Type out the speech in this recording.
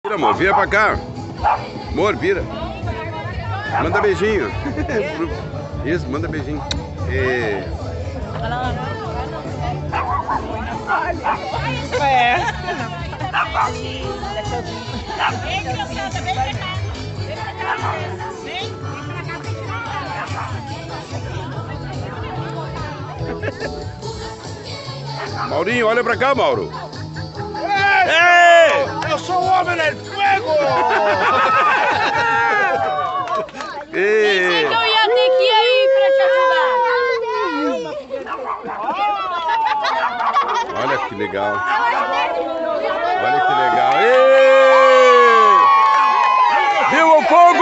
Vira, amor, vira pra cá. Amor, vira. Manda beijinho. Isso, manda beijinho. É. Maurinho, olha pra cá, Mauro. Eu sou o homem del fuego! Pensei que eu ia ter que ir aí pra te ajudar. Olha que legal. Olha que legal. Viva o fogo!